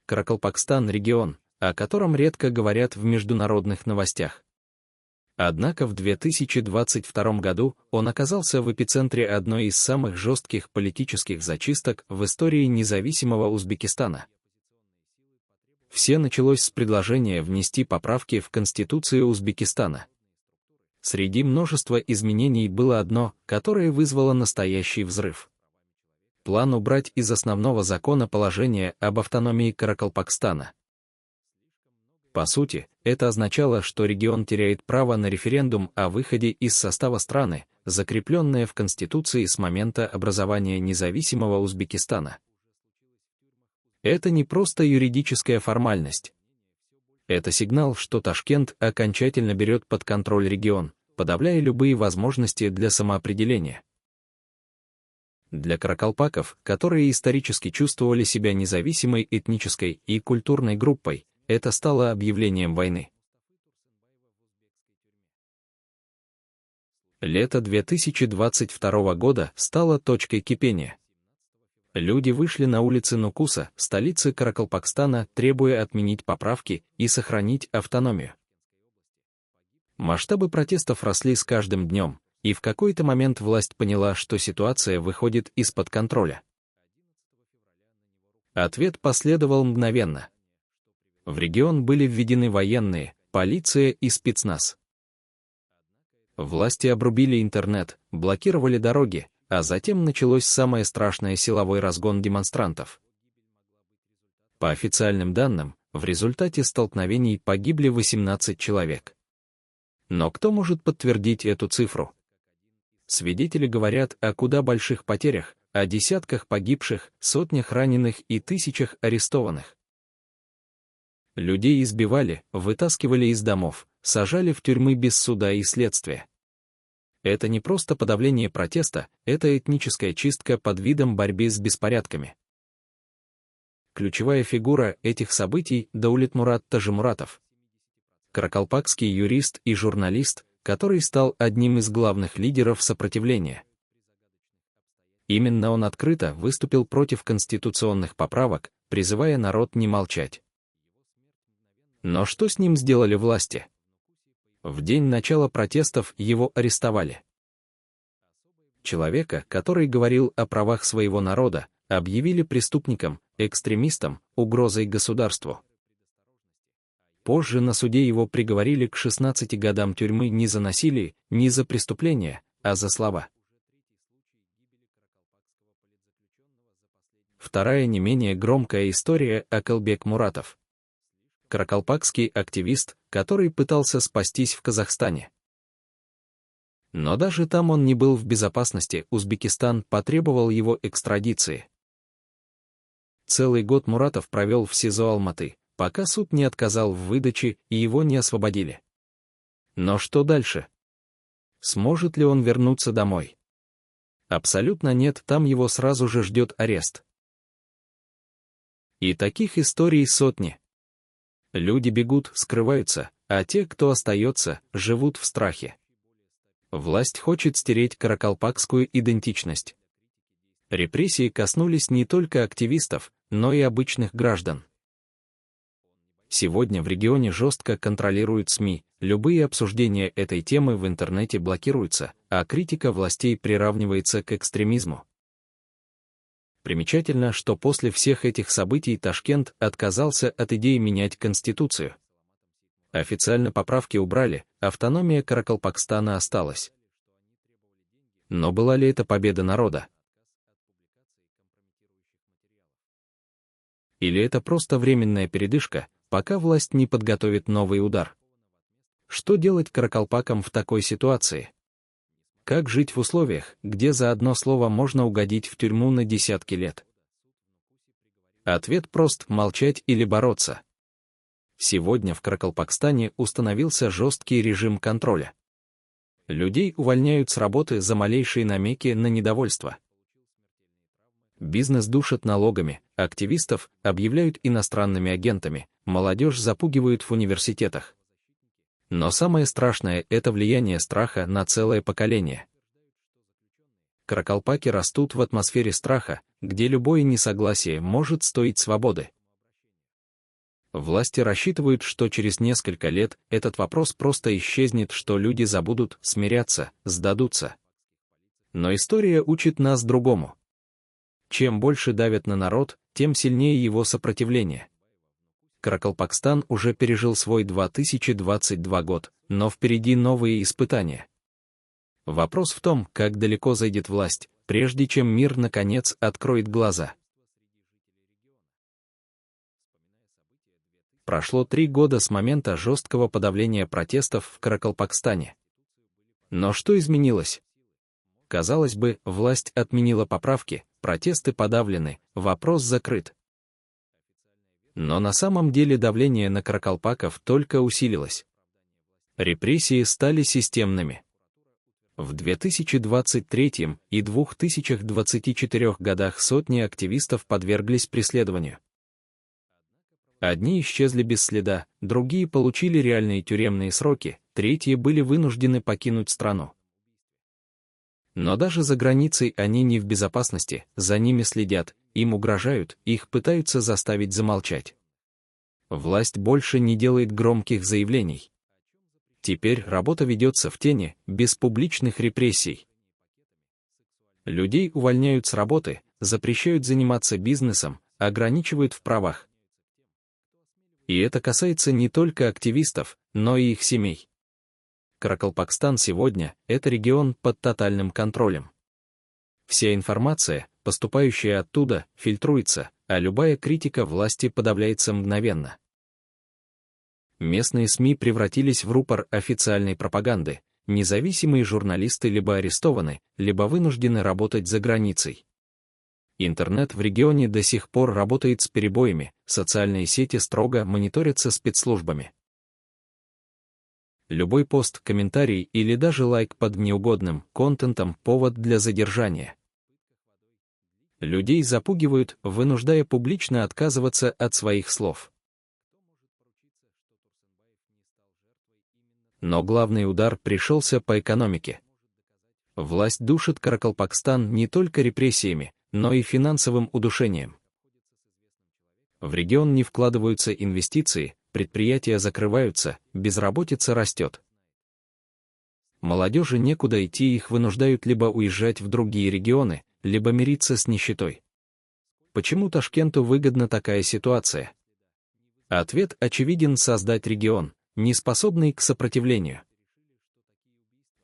Каракалпакстан — регион, о котором редко говорят в международных новостях. Однако в 2022 году он оказался в эпицентре одной из самых жестких политических зачисток в истории независимого Узбекистана. Все началось с предложения внести поправки в Конституцию Узбекистана. Среди множества изменений было одно, которое вызвало настоящий взрыв. План убрать из основного закона положение об автономии Каракалпакстана. По сути, это означало, что регион теряет право на референдум о выходе из состава страны, закрепленное в Конституции с момента образования независимого Узбекистана. Это не просто юридическая формальность. Это сигнал, что Ташкент окончательно берет под контроль регион, подавляя любые возможности для самоопределения. Для каракалпаков, которые исторически чувствовали себя независимой этнической и культурной группой, это стало объявлением войны. Лето 2022 года стало точкой кипения. Люди вышли на улицы Нукуса, столицы Каракалпакстана, требуя отменить поправки и сохранить автономию. Масштабы протестов росли с каждым днем, и в какой-то момент власть поняла, что ситуация выходит из-под контроля. Ответ последовал мгновенно. В регион были введены военные, полиция и спецназ. Власти обрубили интернет, блокировали дороги, а затем началось самое страшное — силовой разгон демонстрантов. По официальным данным, в результате столкновений погибли 18 человек. Но кто может подтвердить эту цифру? Свидетели говорят о куда больших потерях, о десятках погибших, сотнях раненых и тысячах арестованных. Людей избивали, вытаскивали из домов, сажали в тюрьмы без суда и следствия. Это не просто подавление протеста, это этническая чистка под видом борьбы с беспорядками. Ключевая фигура этих событий — Даулетмурат Тажимуратов. Каракалпакский юрист и журналист, который стал одним из главных лидеров сопротивления. Именно он открыто выступил против конституционных поправок, призывая народ не молчать. Но что с ним сделали власти? В день начала протестов его арестовали. Человека, который говорил о правах своего народа, объявили преступником, экстремистом, угрозой государству. Позже на суде его приговорили к 16 годам тюрьмы не за насилие, не за преступление, а за слова. Вторая не менее громкая история — Акылбек Муратов. Каракалпакский активист, который пытался спастись в Казахстане. Но даже там он не был в безопасности, Узбекистан потребовал его экстрадиции. Целый год Муратов провел в СИЗО Алматы, пока суд не отказал в выдаче и его не освободили. Но что дальше? Сможет ли он вернуться домой? Абсолютно нет, там его сразу же ждет арест. И таких историй сотни. Люди бегут, скрываются, а те, кто остается, живут в страхе. Власть хочет стереть каракалпакскую идентичность. Репрессии коснулись не только активистов, но и обычных граждан. Сегодня в регионе жестко контролируют СМИ, любые обсуждения этой темы в интернете блокируются, а критика властей приравнивается к экстремизму. Примечательно, что после всех этих событий Ташкент отказался от идеи менять Конституцию. Официально поправки убрали, автономия Каракалпакстана осталась. Но была ли это победа народа? Или это просто временная передышка, пока власть не подготовит новый удар? Что делать каракалпакам в такой ситуации? Как жить в условиях, где за одно слово можно угодить в тюрьму на десятки лет? Ответ прост — молчать или бороться. Сегодня в Каракалпакстане установился жесткий режим контроля. Людей увольняют с работы за малейшие намеки на недовольство. Бизнес душат налогами, активистов объявляют иностранными агентами, молодежь запугивают в университетах. Но самое страшное — это влияние страха на целое поколение. Каракалпаки растут в атмосфере страха, где любое несогласие может стоить свободы. Власти рассчитывают, что через несколько лет этот вопрос просто исчезнет, что люди забудут, смирятся, сдадутся. Но история учит нас другому. Чем больше давят на народ, тем сильнее его сопротивление. Каракалпакстан уже пережил свой 2022 год, но впереди новые испытания. Вопрос в том, как далеко зайдет власть, прежде чем мир наконец откроет глаза. Прошло 3 года с момента жесткого подавления протестов в Каракалпакстане. Но что изменилось? Казалось бы, власть отменила поправки, протесты подавлены, вопрос закрыт. Но на самом деле давление на каракалпаков только усилилось. Репрессии стали системными. В 2023 и 2024 годах сотни активистов подверглись преследованию. Одни исчезли без следа, другие получили реальные тюремные сроки, третьи были вынуждены покинуть страну. Но даже за границей они не в безопасности, за ними следят, им угрожают, их пытаются заставить замолчать. Власть больше не делает громких заявлений. Теперь работа ведется в тени, без публичных репрессий. Людей увольняют с работы, запрещают заниматься бизнесом, ограничивают в правах. И это касается не только активистов, но и их семей. Каракалпакстан сегодня – это регион под тотальным контролем. Вся информация, поступающая оттуда, фильтруется, а любая критика власти подавляется мгновенно. Местные СМИ превратились в рупор официальной пропаганды, независимые журналисты либо арестованы, либо вынуждены работать за границей. Интернет в регионе до сих пор работает с перебоями, социальные сети строго мониторятся спецслужбами. Любой пост, комментарий или даже лайк под неугодным контентом – повод для задержания. Людей запугивают, вынуждая публично отказываться от своих слов. Но главный удар пришелся по экономике. Власть душит Каракалпакстан не только репрессиями, но и финансовым удушением. В регион не вкладываются инвестиции, предприятия закрываются, безработица растет. Молодежи некуда идти, их вынуждают либо уезжать в другие регионы, либо мириться с нищетой. Почему Ташкенту выгодна такая ситуация? Ответ очевиден: создать регион, не способный к сопротивлению.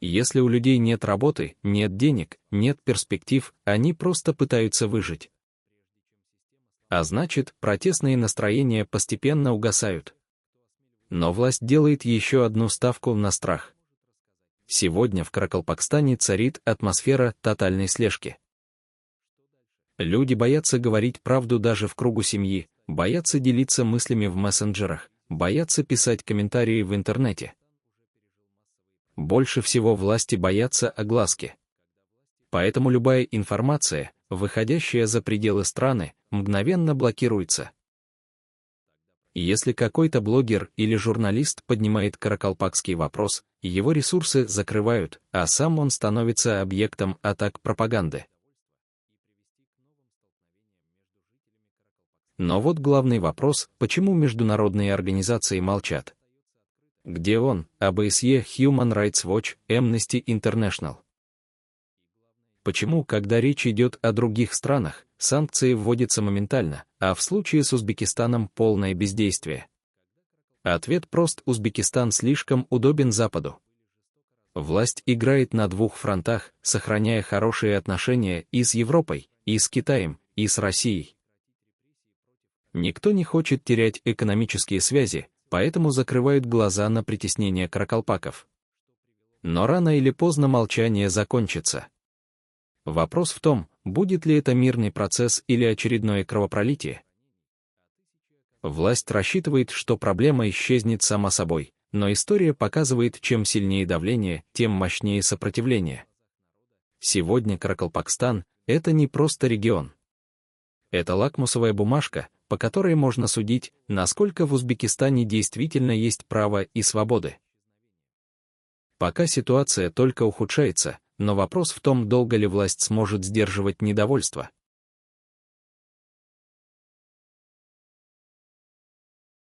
Если у людей нет работы, нет денег, нет перспектив, они просто пытаются выжить. А значит, протестные настроения постепенно угасают. Но власть делает еще одну ставку на страх. Сегодня в Каракалпакстане царит атмосфера тотальной слежки. Люди боятся говорить правду даже в кругу семьи, боятся делиться мыслями в мессенджерах, боятся писать комментарии в интернете. Больше всего власти боятся огласки. Поэтому любая информация, выходящая за пределы страны, мгновенно блокируется. Если какой-то блогер или журналист поднимает каракалпакский вопрос, его ресурсы закрывают, а сам он становится объектом атак пропаганды. Но вот главный вопрос: почему международные организации молчат? Где ООН, ОБСЕ, Human Rights Watch, Amnesty International? Почему, когда речь идет о других странах, санкции вводятся моментально, а в случае с Узбекистаном полное бездействие? Ответ прост: Узбекистан слишком удобен Западу. Власть играет на двух фронтах, сохраняя хорошие отношения и с Европой, и с Китаем, и с Россией. Никто не хочет терять экономические связи, поэтому закрывают глаза на притеснение каракалпаков. Но рано или поздно молчание закончится. Вопрос в том, будет ли это мирный процесс или очередное кровопролитие. Власть рассчитывает, что проблема исчезнет сама собой, но история показывает, чем сильнее давление, тем мощнее сопротивление. Сегодня Каракалпакстан — это не просто регион. Это лакмусовая бумажка, по которой можно судить, насколько в Узбекистане действительно есть право и свободы. Пока ситуация только ухудшается, но вопрос в том, долго ли власть сможет сдерживать недовольство.